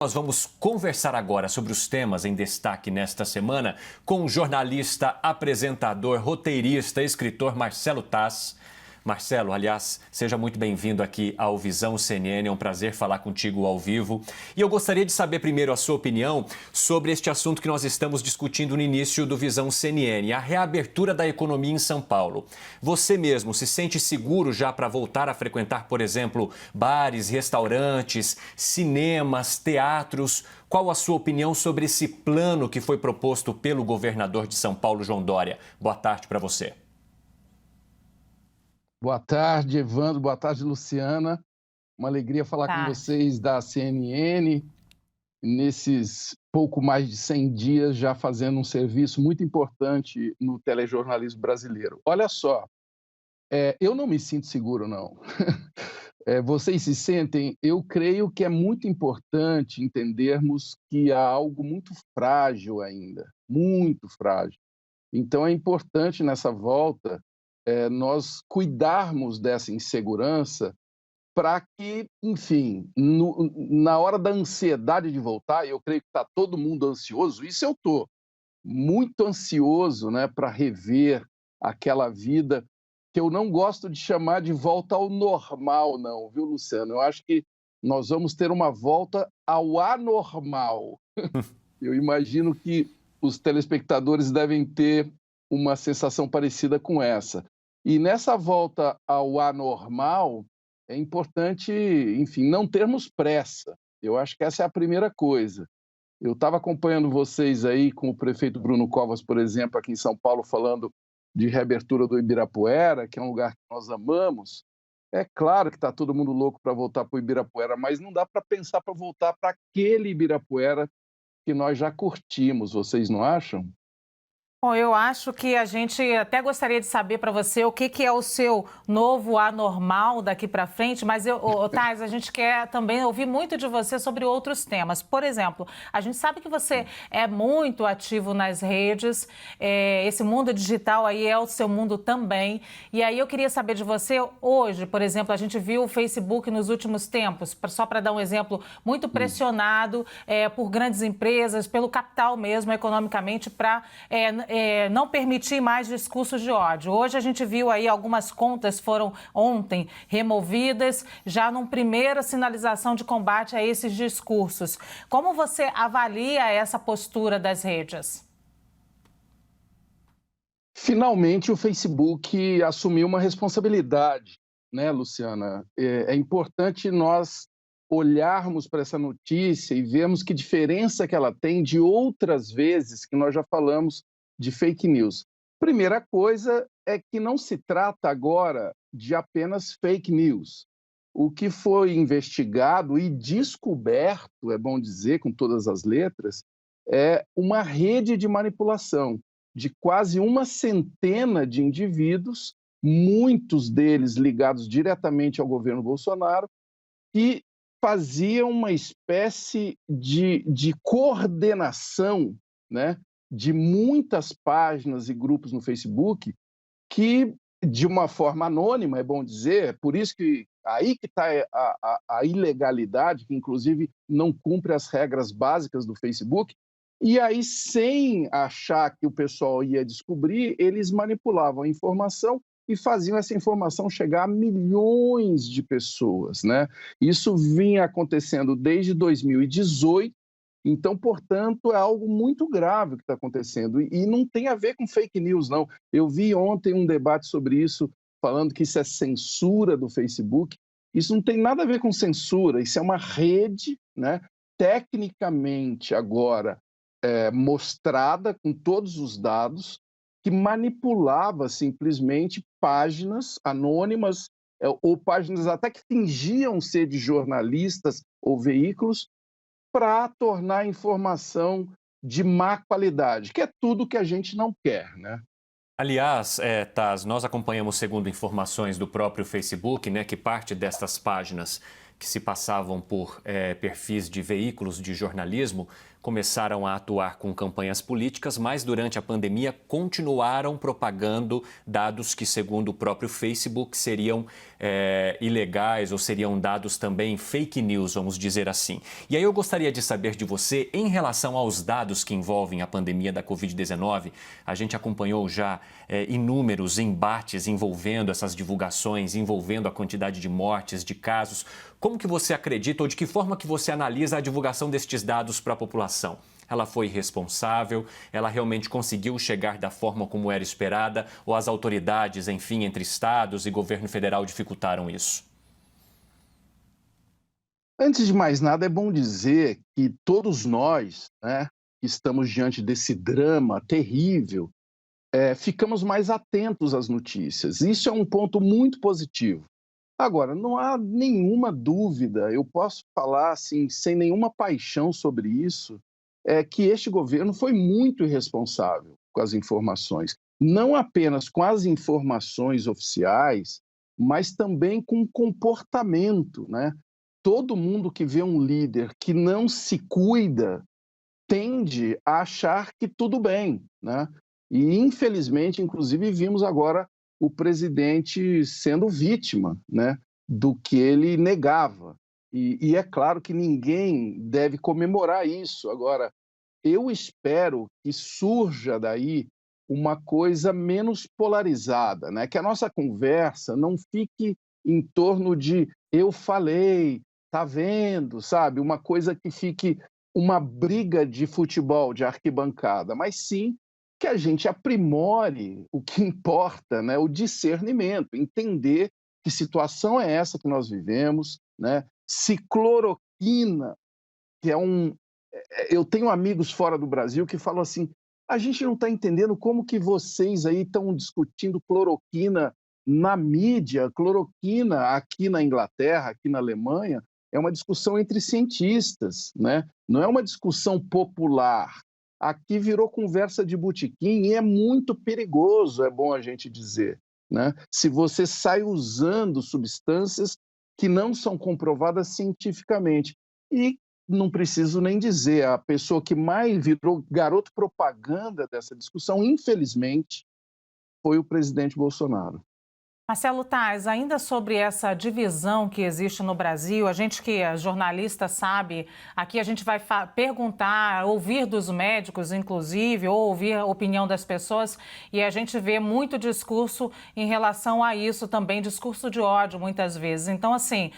Nós vamos conversar agora sobre os temas em destaque nesta semana com o jornalista, apresentador, roteirista, escritor Marcelo Taz. Marcelo, aliás, seja muito bem-vindo aqui ao Visão CNN, é um prazer falar contigo ao vivo. E eu gostaria de saber primeiro a sua opinião sobre este assunto que nós estamos discutindo no início do Visão CNN, a reabertura da economia em São Paulo. Você mesmo se sente seguro já para voltar a frequentar, por exemplo, bares, restaurantes, cinemas, teatros? Qual a sua opinião sobre esse plano que foi proposto pelo governador de São Paulo, João Dória? Boa tarde para você. Boa tarde, Evandro. Boa tarde, Luciana. Uma alegria falar com vocês da CNN, nesses pouco mais de 100 dias, já fazendo um serviço muito importante no telejornalismo brasileiro. Olha só, eu não me sinto seguro, não. Vocês se sentem? Eu creio que é muito importante entendermos que há algo muito frágil ainda, muito frágil. Então, é importante nessa volta nós cuidarmos dessa insegurança para que, enfim, na hora da ansiedade de voltar, eu creio que está todo mundo ansioso, isso eu estou muito ansioso, né, para rever aquela vida que eu não gosto de chamar de volta ao normal, não, viu, Luciano? Eu acho que nós vamos ter uma volta ao anormal. Eu imagino que os telespectadores devem ter uma sensação parecida com essa. E nessa volta ao anormal, é importante, enfim, não termos pressa. Eu acho que essa é a primeira coisa. Eu estava acompanhando vocês aí com o prefeito Bruno Covas, por exemplo, aqui em São Paulo, falando de reabertura do Ibirapuera, que é um lugar que nós amamos. É claro que está todo mundo louco para voltar para o Ibirapuera, mas não dá para pensar para voltar para aquele Ibirapuera que nós já curtimos, vocês não acham? Bom, eu acho que a gente até gostaria de saber para você o que é o seu novo anormal daqui para frente, mas, Thais, a gente quer também ouvir muito de você sobre outros temas. Por exemplo, a gente sabe que você é muito ativo nas redes, esse mundo digital aí é o seu mundo também. E aí eu queria saber de você hoje, por exemplo, a gente viu o Facebook nos últimos tempos, só para dar um exemplo, muito pressionado por grandes empresas, pelo capital mesmo, economicamente, para não permitir mais discursos de ódio. Hoje a gente viu aí algumas contas foram ontem removidas, já numa primeira sinalização de combate a esses discursos. Como você avalia essa postura das redes? Finalmente o Facebook assumiu uma responsabilidade, né, Luciana? É importante nós olharmos para essa notícia e vermos que diferença que ela tem de outras vezes que nós já falamos de fake news. Primeira coisa é que não se trata agora de apenas fake news. O que foi investigado e descoberto, é bom dizer com todas as letras, é uma rede de manipulação de quase uma centena de indivíduos, muitos deles ligados diretamente ao governo Bolsonaro, que faziam uma espécie de coordenação, né, de muitas páginas e grupos no Facebook que, de uma forma anônima, é bom dizer, por isso que aí que está a ilegalidade, que inclusive não cumpre as regras básicas do Facebook, e aí, sem achar que o pessoal ia descobrir, eles manipulavam a informação e faziam essa informação chegar a milhões de pessoas, né? Isso vinha acontecendo desde 2018, então, portanto, é algo muito grave que está acontecendo. E não tem a ver com fake news, não. Eu vi ontem um debate sobre isso, falando que isso é censura do Facebook. Isso não tem nada a ver com censura, isso é uma rede, né, tecnicamente agora mostrada com todos os dados, que manipulava simplesmente páginas anônimas, ou páginas até que fingiam ser de jornalistas ou veículos, para tornar a informação de má qualidade, que é tudo que a gente não quer, né? Aliás, Taz, nós acompanhamos, segundo informações do próprio Facebook, né, que parte destas páginas que se passavam por perfis de veículos de jornalismo começaram a atuar com campanhas políticas, mas durante a pandemia continuaram propagando dados que, segundo o próprio Facebook, seriam ilegais ou seriam dados também fake news, vamos dizer assim. E aí eu gostaria de saber de você, em relação aos dados que envolvem a pandemia da Covid-19, a gente acompanhou já inúmeros embates envolvendo essas divulgações, envolvendo a quantidade de mortes, de casos. Como que você acredita ou de que forma que você analisa a divulgação destes dados para a população? Ela foi responsável? Ela realmente conseguiu chegar da forma como era esperada? Ou as autoridades, enfim, entre estados e governo federal dificultaram isso? Antes de mais nada, é bom dizer que todos nós, né, que estamos diante desse drama terrível, ficamos mais atentos às notícias. Isso é um ponto muito positivo. Agora, não há nenhuma dúvida, eu posso falar assim, sem nenhuma paixão sobre isso, que este governo foi muito irresponsável com as informações. Não apenas com as informações oficiais, mas também com o comportamento, né? Todo mundo que vê um líder que não se cuida tende a achar que tudo bem, né? E, infelizmente, inclusive, vimos agora o presidente sendo vítima, né, do que ele negava. E é claro que ninguém deve comemorar isso. Agora, eu espero que surja daí uma coisa menos polarizada, né? Que a nossa conversa não fique em torno de eu falei, tá vendo, sabe? Uma coisa que fique uma briga de futebol, de arquibancada, mas sim que a gente aprimore o que importa, né? O discernimento, entender que situação é essa que nós vivemos, né? Se cloroquina, que é um... Eu tenho amigos fora do Brasil que falam assim, a gente não está entendendo como que vocês aí estão discutindo cloroquina na mídia, cloroquina aqui na Inglaterra, aqui na Alemanha, é uma discussão entre cientistas, né? Não é uma discussão popular. Aqui virou conversa de botequim e é muito perigoso, é bom a gente dizer, né? Se você sai usando substâncias que não são comprovadas cientificamente. E não preciso nem dizer, a pessoa que mais virou garoto propaganda dessa discussão, infelizmente, foi o presidente Bolsonaro. Marcelo Taz, ainda sobre essa divisão que existe no Brasil, a gente que é jornalista sabe, aqui a gente vai perguntar, ouvir dos médicos, inclusive, ou ouvir a opinião das pessoas, e a gente vê muito discurso em relação a isso também, discurso de ódio, muitas vezes. Então, assim,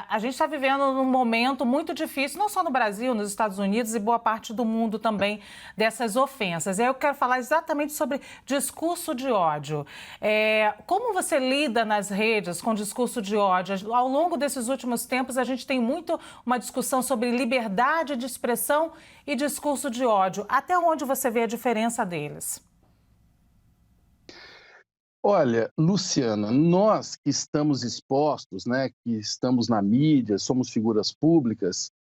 a gente está vivendo num momento muito difícil, não só no Brasil, nos Estados Unidos e boa parte do mundo também, dessas ofensas. E aí eu quero falar exatamente sobre discurso de ódio. Como você lida nas redes com discurso de ódio? Ao longo desses últimos tempos, a gente tem muito uma discussão sobre liberdade de expressão e discurso de ódio. Até onde você vê a diferença deles? Olha, Luciana, nós que estamos expostos, né, que estamos na mídia, somos figuras públicas,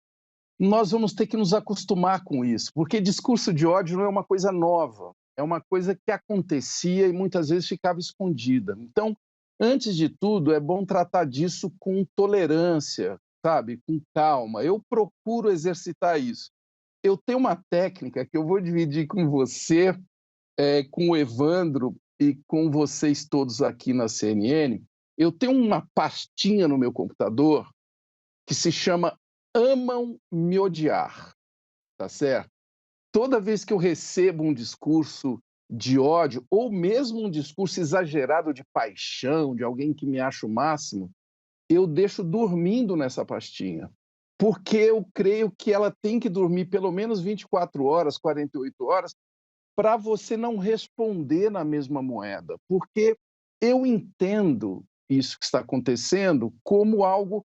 nós vamos ter que nos acostumar com isso, porque discurso de ódio não é uma coisa nova, é uma coisa que acontecia e muitas vezes ficava escondida. Então, antes de tudo, é bom tratar disso com tolerância, sabe? Com calma. Eu procuro exercitar isso. Eu tenho uma técnica que eu vou dividir com você, com o Evandro e com vocês todos aqui na CNN. Eu tenho uma pastinha no meu computador que se chama Amam Me Odiar, tá certo? Toda vez que eu recebo um discurso de ódio, ou mesmo um discurso exagerado de paixão, de alguém que me acha o máximo, eu deixo dormindo nessa pastinha. Porque eu creio que ela tem que dormir pelo menos 24 horas, 48 horas, para você não responder na mesma moeda. Porque eu entendo isso que está acontecendo como algo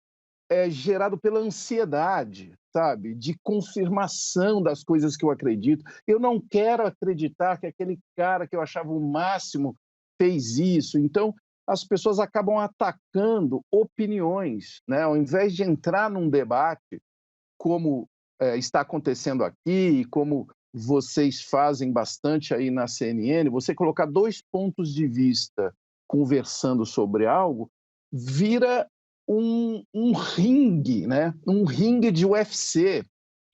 gerado pela ansiedade, sabe? De confirmação das coisas que eu acredito. Eu não quero acreditar que aquele cara que eu achava o máximo fez isso. Então, as pessoas acabam atacando opiniões, né? Ao invés de entrar num debate, como está acontecendo aqui, e como vocês fazem bastante aí na CNN, você colocar dois pontos de vista conversando sobre algo, vira um ringue, né? Um ringue de UFC.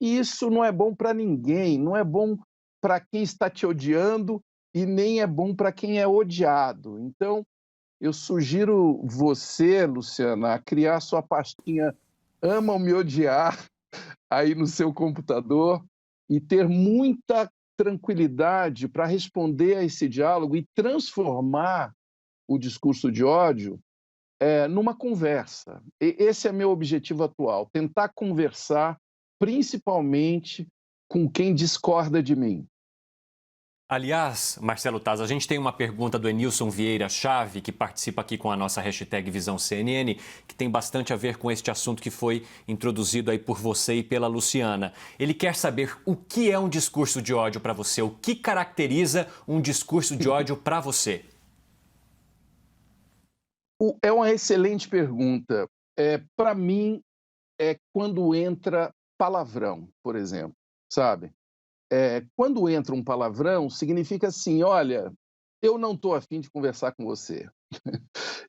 E isso não é bom para ninguém, não é bom para quem está te odiando e nem é bom para quem é odiado. Então, eu sugiro você, Luciana, a criar sua pastinha Amam Me Odiar aí no seu computador e ter muita tranquilidade para responder a esse diálogo e transformar o discurso de ódio numa conversa. Esse é meu objetivo atual, tentar conversar principalmente com quem discorda de mim. Aliás, Marcelo Taz, a gente tem uma pergunta do Enilson Vieira Chave, que participa aqui com a nossa hashtag VisãoCNN, que tem bastante a ver com este assunto que foi introduzido aí por você e pela Luciana. Ele quer saber o que é um discurso de ódio para você, o que caracteriza um discurso de ódio para você? É uma excelente pergunta. Para mim, é quando entra palavrão, por exemplo, sabe? Quando entra um palavrão, significa assim, olha, eu não estou afim de conversar com você.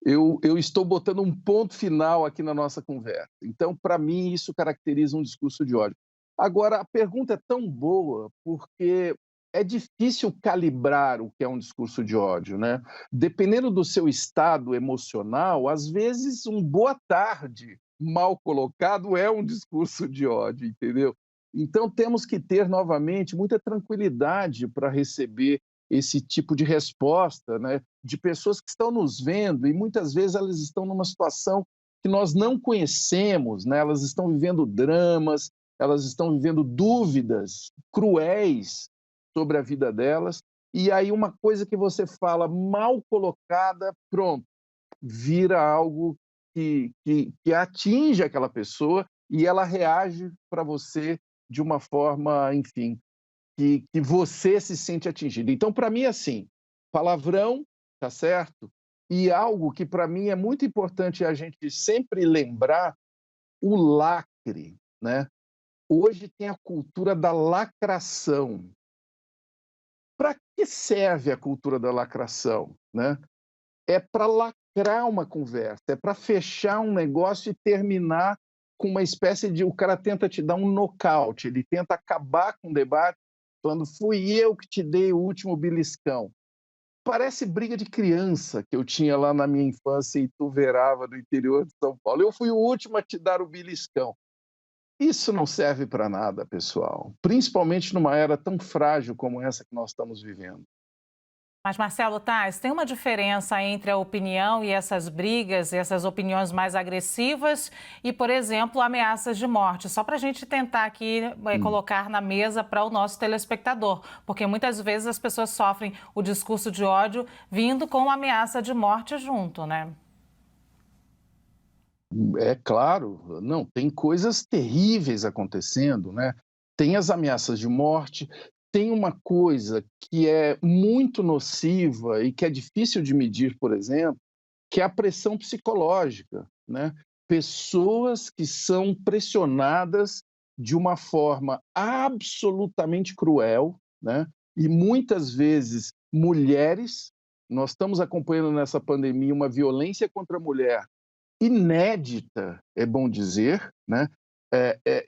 Eu estou botando um ponto final aqui na nossa conversa. Então, para mim, isso caracteriza um discurso de ódio. Agora, a pergunta é tão boa porque é difícil calibrar o que é um discurso de ódio, né? Dependendo do seu estado emocional, às vezes um boa tarde mal colocado é um discurso de ódio, entendeu? Então, temos que ter, novamente, muita tranquilidade para receber esse tipo de resposta, né, de pessoas que estão nos vendo e muitas vezes elas estão numa situação que nós não conhecemos, né? Elas estão vivendo dramas, elas estão vivendo dúvidas cruéis sobre a vida delas, e aí uma coisa que você fala mal colocada, pronto, vira algo que atinge aquela pessoa e ela reage para você de uma forma, enfim, que você se sente atingido. Então, para mim, é assim, palavrão, tá certo? E algo que para mim é muito importante a gente sempre lembrar, o lacre, né? Hoje tem a cultura da lacração. Para que serve a cultura da lacração, né? É para lacrar uma conversa, é para fechar um negócio e terminar com uma espécie de... O cara tenta te dar um nocaute, ele tenta acabar com o debate, falando, fui eu que te dei o último beliscão. Parece briga de criança que eu tinha lá na minha infância em Ituverava, no interior de São Paulo. Eu fui o último a te dar o beliscão. Isso não serve para nada, pessoal, principalmente numa era tão frágil como essa que nós estamos vivendo. Mas, Marcelo Taz, tem uma diferença entre a opinião e essas brigas, essas opiniões mais agressivas e, por exemplo, ameaças de morte? Só para a gente tentar aqui colocar na mesa para o nosso telespectador, porque muitas vezes as pessoas sofrem o discurso de ódio vindo com ameaça de morte junto, né? É claro, não, tem coisas terríveis acontecendo, né? Tem as ameaças de morte, tem uma coisa que é muito nociva e que é difícil de medir, por exemplo, que é a pressão psicológica, né? Pessoas que são pressionadas de uma forma absolutamente cruel, né? E muitas vezes mulheres, nós estamos acompanhando nessa pandemia uma violência contra a mulher inédita, é bom dizer, né?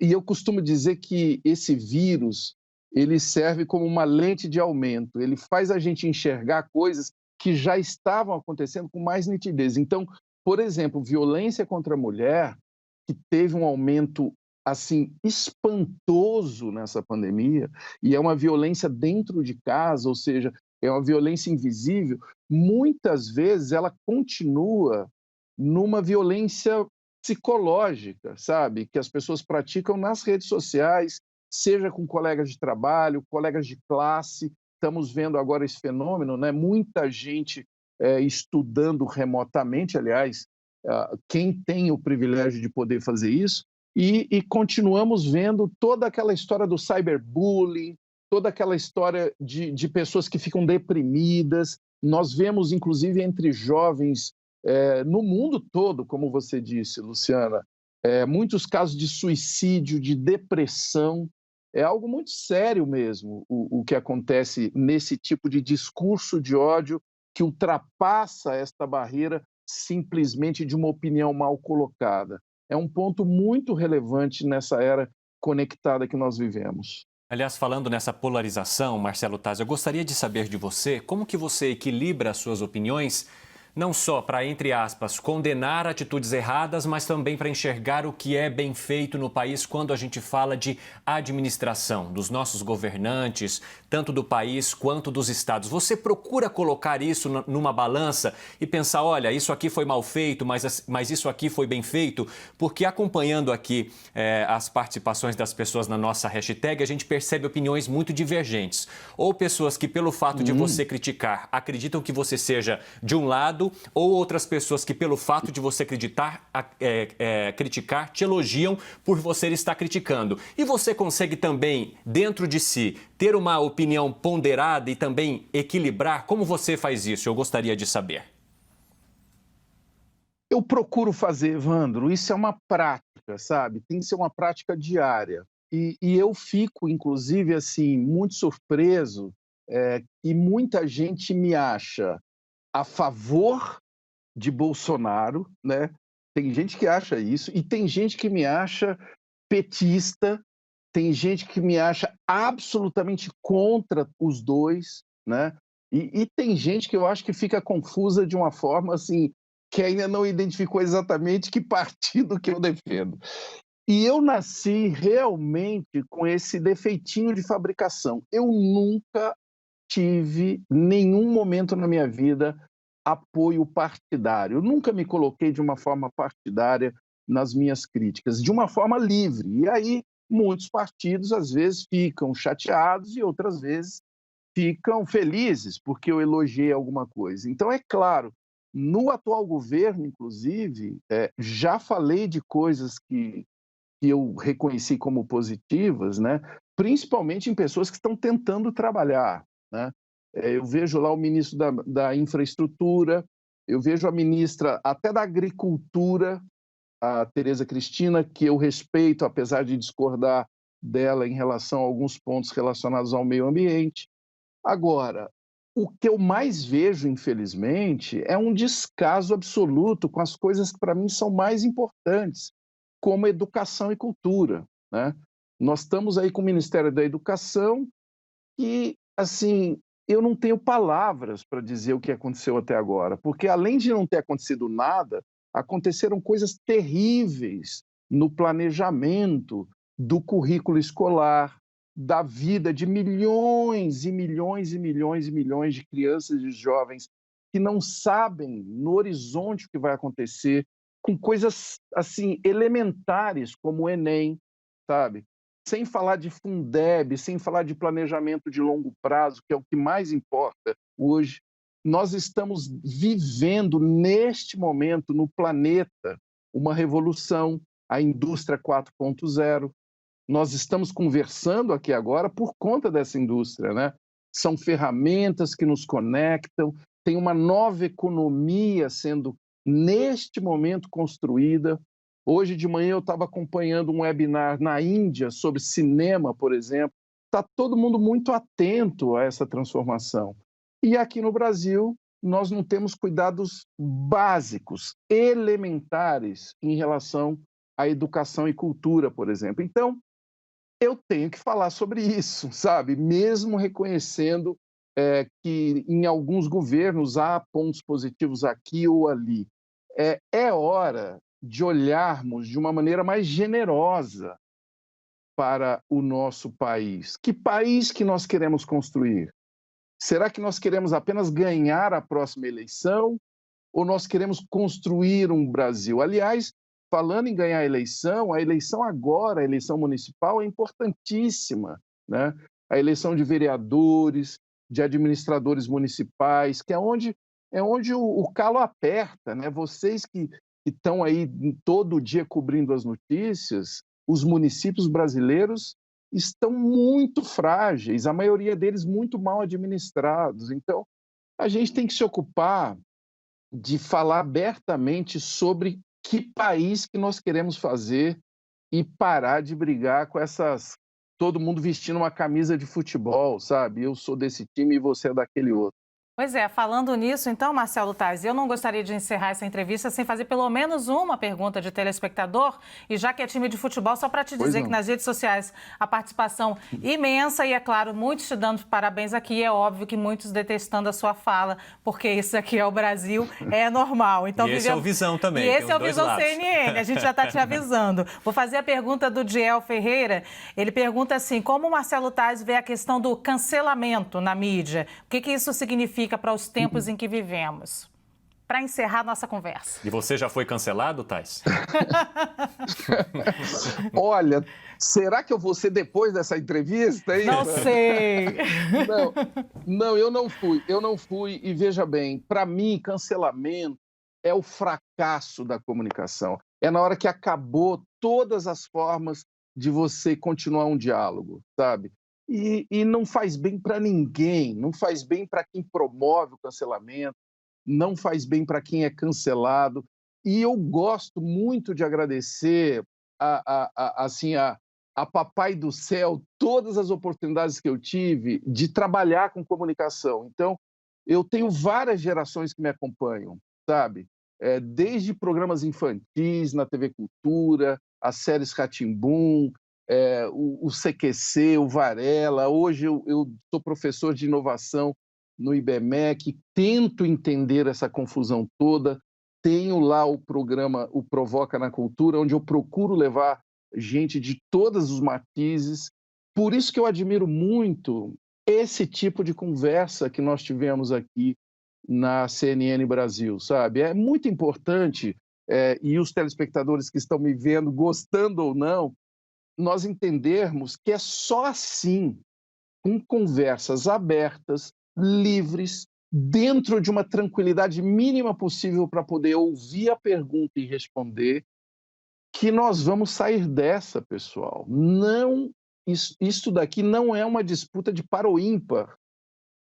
E eu costumo dizer que esse vírus ele serve como uma lente de aumento, ele faz a gente enxergar coisas que já estavam acontecendo com mais nitidez. Então, por exemplo, violência contra a mulher, que teve um aumento assim espantoso nessa pandemia, e é uma violência dentro de casa, ou seja, é uma violência invisível, muitas vezes ela continua numa violência psicológica, sabe? Que as pessoas praticam nas redes sociais, seja com colegas de trabalho, colegas de classe. Estamos vendo agora esse fenômeno, né? Muita gente estudando remotamente, aliás, quem tem o privilégio de poder fazer isso, e continuamos vendo toda aquela história do cyberbullying, toda aquela história de pessoas que ficam deprimidas. Nós vemos, inclusive, entre jovens no mundo todo, como você disse, Luciana, muitos casos de suicídio, de depressão. É algo muito sério mesmo o que acontece nesse tipo de discurso de ódio que ultrapassa esta barreira simplesmente de uma opinião mal colocada. É um ponto muito relevante nessa era conectada que nós vivemos. Aliás, falando nessa polarização, Marcelo Taz, eu gostaria de saber de você como que você equilibra as suas opiniões, não só para, entre aspas, condenar atitudes erradas, mas também para enxergar o que é bem feito no país quando a gente fala de administração, dos nossos governantes, tanto do país quanto dos estados. Você procura colocar isso numa balança e pensar, olha, isso aqui foi mal feito, mas isso aqui foi bem feito? Porque acompanhando aqui as participações das pessoas na nossa hashtag, a gente percebe opiniões muito divergentes. Ou pessoas que, pelo fato de você criticar, acreditam que você seja de um lado, ou outras pessoas que, pelo fato de você criticar, te elogiam por você estar criticando. E você consegue também, dentro de si, ter uma opinião ponderada e também equilibrar? Como você faz isso? Eu gostaria de saber. Eu procuro fazer, Evandro, isso é uma prática, sabe? Tem que ser uma prática diária. E eu fico, inclusive, assim, muito surpreso que muita gente me acha a favor de Bolsonaro, né? Tem gente que acha isso, e tem gente que me acha petista, tem gente que me acha absolutamente contra os dois, né? E tem gente que eu acho que fica confusa de uma forma assim, que ainda não identificou exatamente que partido que eu defendo. E eu nasci realmente com esse defeitinho de fabricação. Eu nunca tive nenhum momento na minha vida apoio partidário. Eu nunca me coloquei de uma forma partidária nas minhas críticas, de uma forma livre. E aí muitos partidos às vezes ficam chateados e outras vezes ficam felizes porque eu elogiei alguma coisa. Então é claro, no atual governo, inclusive, já falei de coisas que eu reconheci como positivas, né? Principalmente em pessoas que estão tentando trabalhar, né? Eu vejo lá o ministro da Infraestrutura, eu vejo a ministra até da Agricultura, a Tereza Cristina, que eu respeito, apesar de discordar dela em relação a alguns pontos relacionados ao meio ambiente. Agora, o que eu mais vejo, infelizmente, é um descaso absoluto com as coisas que, para mim, são mais importantes, como educação e cultura, né? Nós estamos aí com o Ministério da Educação e, assim, eu não tenho palavras para dizer o que aconteceu até agora, porque além de não ter acontecido nada, aconteceram coisas terríveis no planejamento do currículo escolar, da vida de milhões e milhões e milhões e milhões de crianças e jovens que não sabem no horizonte o que vai acontecer, com coisas assim elementares como o Enem, sabe? Sem falar de Fundeb, sem falar de planejamento de longo prazo, que é o que mais importa hoje. Nós estamos vivendo neste momento no planeta uma revolução, a indústria 4.0. Nós estamos conversando aqui agora por conta dessa indústria, né? São ferramentas que nos conectam, tem uma nova economia sendo neste momento construída. Hoje de manhã eu estava acompanhando um webinar na Índia sobre cinema, por exemplo. Está todo mundo muito atento a essa transformação. E aqui no Brasil, nós não temos cuidados básicos, elementares, em relação à educação e cultura, por exemplo. Então, eu tenho que falar sobre isso, sabe? Mesmo reconhecendo que em alguns governos há pontos positivos aqui ou ali. É hora de olharmos de uma maneira mais generosa para o nosso país. Que país que nós queremos construir? Será que nós queremos apenas ganhar a próxima eleição ou nós queremos construir um Brasil? Aliás, falando em ganhar a eleição agora, a eleição municipal é importantíssima, né? A eleição de vereadores, de administradores municipais, que é onde o calo aperta, né? Vocês que estão aí todo dia cobrindo as notícias, os municípios brasileiros estão muito frágeis, a maioria deles muito mal administrados. Então, a gente tem que se ocupar de falar abertamente sobre que país que nós queremos fazer e parar de brigar com essas... todo mundo vestindo uma camisa de futebol, sabe? Eu sou desse time e você é daquele outro. Pois é, falando nisso, então, Marcelo Taz, eu não gostaria de encerrar essa entrevista sem fazer pelo menos uma pergunta de telespectador, e já que é time de futebol, só para te dizer que nas redes sociais a participação imensa e, é claro, muitos te dando parabéns aqui, é óbvio que muitos detestando a sua fala, porque isso aqui é o Brasil, é normal. Então, e esse é o Visão também. E esse é o Visão CNN, a gente já está te avisando. Vou fazer a pergunta do Diel Ferreira, ele pergunta assim, como o Marcelo Taz vê a questão do cancelamento na mídia? O que isso significa para os tempos em que vivemos? Para encerrar nossa conversa. E você já foi cancelado, Taz? Olha, será que eu vou ser depois dessa entrevista? Hein? Não sei. Não, eu não fui. E veja bem, para mim, cancelamento é o fracasso da comunicação. É na hora que acabou todas as formas de você continuar um diálogo, sabe? E não faz bem para ninguém, não faz bem para quem promove o cancelamento, não faz bem para quem é cancelado. E eu gosto muito de agradecer a Papai do Céu todas as oportunidades que eu tive de trabalhar com comunicação. Então, eu tenho várias gerações que me acompanham, sabe? Desde programas infantis na TV Cultura, as séries Rá-Tim-Bum, o CQC, o Varela. Hoje eu sou professor de inovação no IBMEC, tento entender essa confusão toda. Tenho lá o programa O Provoca na Cultura, onde eu procuro levar gente de todos os matizes. Por isso que eu admiro muito esse tipo de conversa que nós tivemos aqui na CNN Brasil, sabe? É muito importante, e os telespectadores que estão me vendo, gostando ou não, nós entendermos que é só assim, com conversas abertas, livres, dentro de uma tranquilidade mínima possível para poder ouvir a pergunta e responder, que nós vamos sair dessa, pessoal. Não, isso daqui não é uma disputa de par ou ímpar,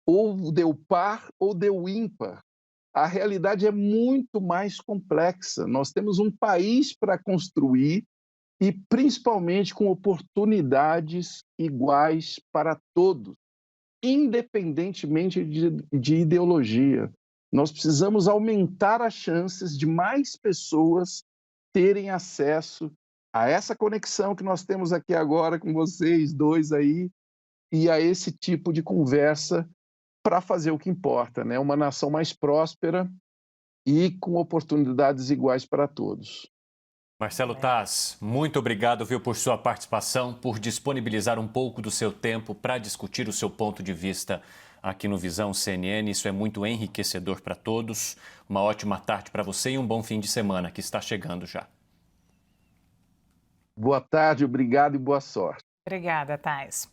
ou deu par ou deu ímpar. A realidade é muito mais complexa. Nós temos um país para construir e, principalmente, com oportunidades iguais para todos, independentemente de ideologia. Nós precisamos aumentar as chances de mais pessoas terem acesso a essa conexão que nós temos aqui agora com vocês dois aí e a esse tipo de conversa para fazer o que importa, né? Uma nação mais próspera e com oportunidades iguais para todos. Marcelo Taz, muito obrigado, viu, por sua participação, por disponibilizar um pouco do seu tempo para discutir o seu ponto de vista aqui no Visão CNN. Isso é muito enriquecedor para todos. Uma ótima tarde para você e um bom fim de semana que está chegando já. Boa tarde, obrigado e boa sorte. Obrigada, Taz.